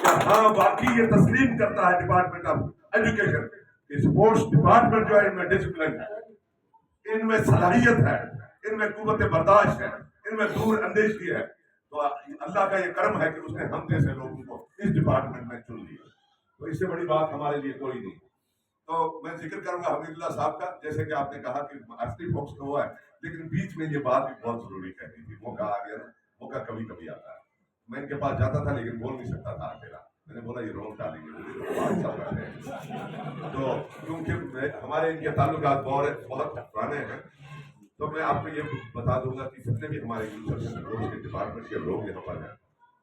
کہ ہاں واقعی یہ تسلیم کرتا ہے ڈپارٹمنٹ آف ایجوکیشن کہ اسپورٹس ڈپارٹمنٹ جو ہے ان میں ڈسپلن ہے، ان میں صلاحیت ہے، ان میں قوت برداشت ہے، ان میں دور اندیشی ہے. تو اللہ کا یہ کرم ہے کہ اس نے ہم جیسے لوگوں کو اس ڈپارٹمنٹ میں چن لیا. تو اس سے بڑی بات ہمارے لیے کوئی نہیں. تو میں ذکر کروں گا حمید اللہ صاحب کا، جیسے کہ آپ نے کہا کہ اصلی فوکس تو ہوا ہے، لیکن بیچ میں یہ بات بھی بہت ضروری کہنی تھی. موقع آ گیا نا، موقع کبھی کبھی آتا ہے. میں ان کے پاس جاتا تھا لیکن بول نہیں سکتا تھا اکیلا. میں نے بولا یہ رونگ ڈالیں گے تو کیونکہ ہمارے ان کے تعلقات بہت پرانے ہیں. تو میں آپ کو یہ بتا دوں گا کہ جتنے بھی ہمارے کے ڈپارٹمنٹ کے لوگ یہاں پر ہیں،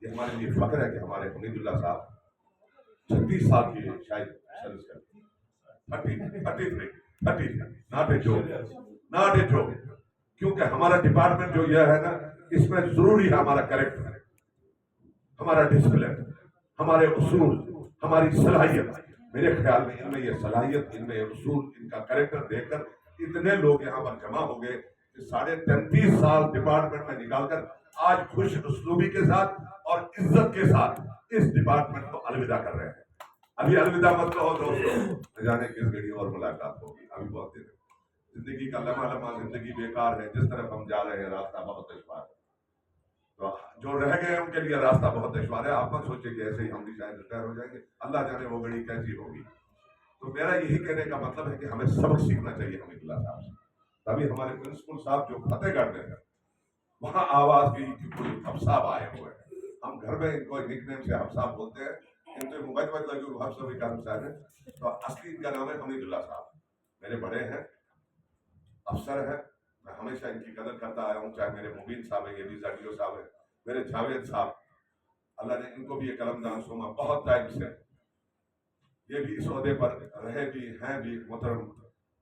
یہ ہمارے لیے فخر ہے کہ ہمارے حمید اللہ صاحب 36 سال کی شاید سروس کرتے ہیں. 33 ناٹ اے جوک. کیونکہ ہمارا ڈپارٹمنٹ جو یہ ہے نا، اس میں ضروری ہے ہمارا کریکٹر، ہمارا ڈسپلن، ہمارے اصول، ہماری صلاحیت. میرے خیال میں ان میں یہ صلاحیت، ان میں یہ اصول، ان کا کریکٹر دیکھ کر اتنے لوگ یہاں پر جمع ہو گئے کہ 33.5 سال ڈپارٹمنٹ میں نکال کر آج خوش اسلوبی کے ساتھ اور عزت کے ساتھ اس ڈپارٹمنٹ کو الوداع کر رہے ہیں. ابھی الوداع مت کہو دوستوں، نہ جانے کس گھڑی اور ملاقات ہوگی. ابھی بہت دیر ہے. زندگی کا لمحہ لمحہ زندگی بیکار ہے. جس طرف ہم جا رہے ہیں راستہ بہت دشوار ہے. تو جو رہ گئے ہیں ان کے لیے راستہ بہت دشوار ہے. آپ مت سوچیں کہ ایسے ہی ہم بھی شاید ریٹائر ہو جائیں گے. اللہ جانے وہ گھڑی کیسی ہوگی. تو میرا یہی کہنے کا مطلب ہے کہ ہمیں سبق سیکھنا چاہیے حمید اللہ صاحب سے. تبھی ہمارے پرنسپل صاحب جو فتح گڑھ میں ہیں وہاں آواز کی کہ کوئی حب صاحب آئے ہوئے ہیں. ہم گھر میں ان کو نک نیم سے حب صاحب بولتے ہیں. ان سے موبائل لگے حب صاحب کارم صاحب ہیں. تو اصلی ان کا نام ہے حمید اللہ صاحب. میرے بڑے ہیں، افسر ہیں. میں ہمیشہ ان کی قدر کرتا آیا ہوں. چاہے میرے مبین صاحب ہیں، یہ بھی زاڈیو صاحب ہیں، میرے جاوید صاحب، اللہ نے ان کو بھی یہ قلم دان سوما بہت ٹائم سے. یہ بھی اس عہدے پر رہے بھی ہیں بھی. محترم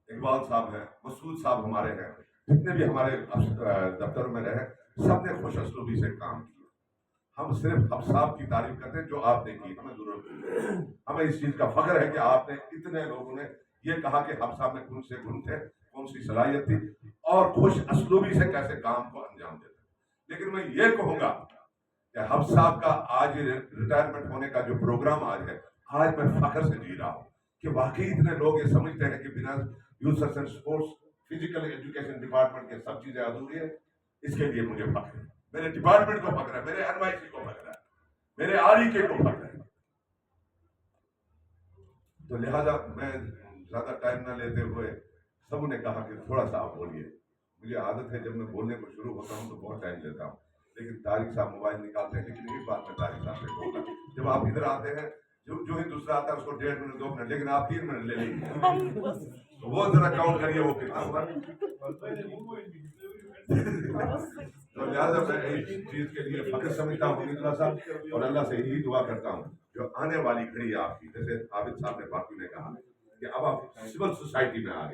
اقبال صاحب ہیں، مسعود صاحب ہمارے ہیں. جتنے بھی ہمارے دفتروں میں رہے سب نے خوش اسلوبی سے کام کیا. ہم صرف حب صاحب کی تعریف کرتے ہیں جو آپ نے کی. ہمیں ضرورت نہیں. ہمیں اس چیز کا فخر ہے کہ آپ نے اتنے لوگوں نے یہ کہا کہ حب صاحب میں کون سے گن تھے، کون سی صلاحیت تھی اور خوش اسلوبی سے کیسے کام کو انجام دیتے. لیکن میں یہ کہوں گا کہ حب صاحب کا آج ریٹائرمنٹ ہونے کا جو پروگرام آج ہے، آج میں فخر سے جی رہا ہوں کہ واقعی اتنے لوگ یہ سمجھتے ہیں کہ بنا youth and sports physical education department کے سب چیزیں ادھوری ہیں. اس کے لیے مجھے فخر ہے. میرے ڈپارٹمنٹ کو فخر ہے، میرے NYC کو فخر ہے، میرے REK کو فخر ہے. تو لہذا میں زیادہ ٹائم نہ لیتے ہوئے سب نے کہا کہ تھوڑا سا آپ بولیے. مجھے عادت ہے جب میں بولنے کو شروع ہوتا ہوں تو بہت ٹائم لیتا ہوں، لیکن طارق صاحب موبائل نکالتے ہیں. لیکن ایک بات میں طارق صاحب سے کہوں گا، جب آپ ادھر آتے ہیں جو ہی دوسرا آتا ہے اس کو 1.5 منٹ 2 منٹ، لیکن آپ 3 منٹ لے لیں گے. تو وہ ذرا کاؤنٹ کریے وہ کتنا ہوگا. تو لہٰذا میں اس چیز کے لیے فخر سمجھتا ہوں حمید اللہ صاحب، اور اللہ سے یہی دعا کرتا ہوں جو آنے والی گھڑی آپ کی، جیسے عابد صاحب نے باقی نے کہا کہ اب آپ سول سوسائٹی میں آ گئے.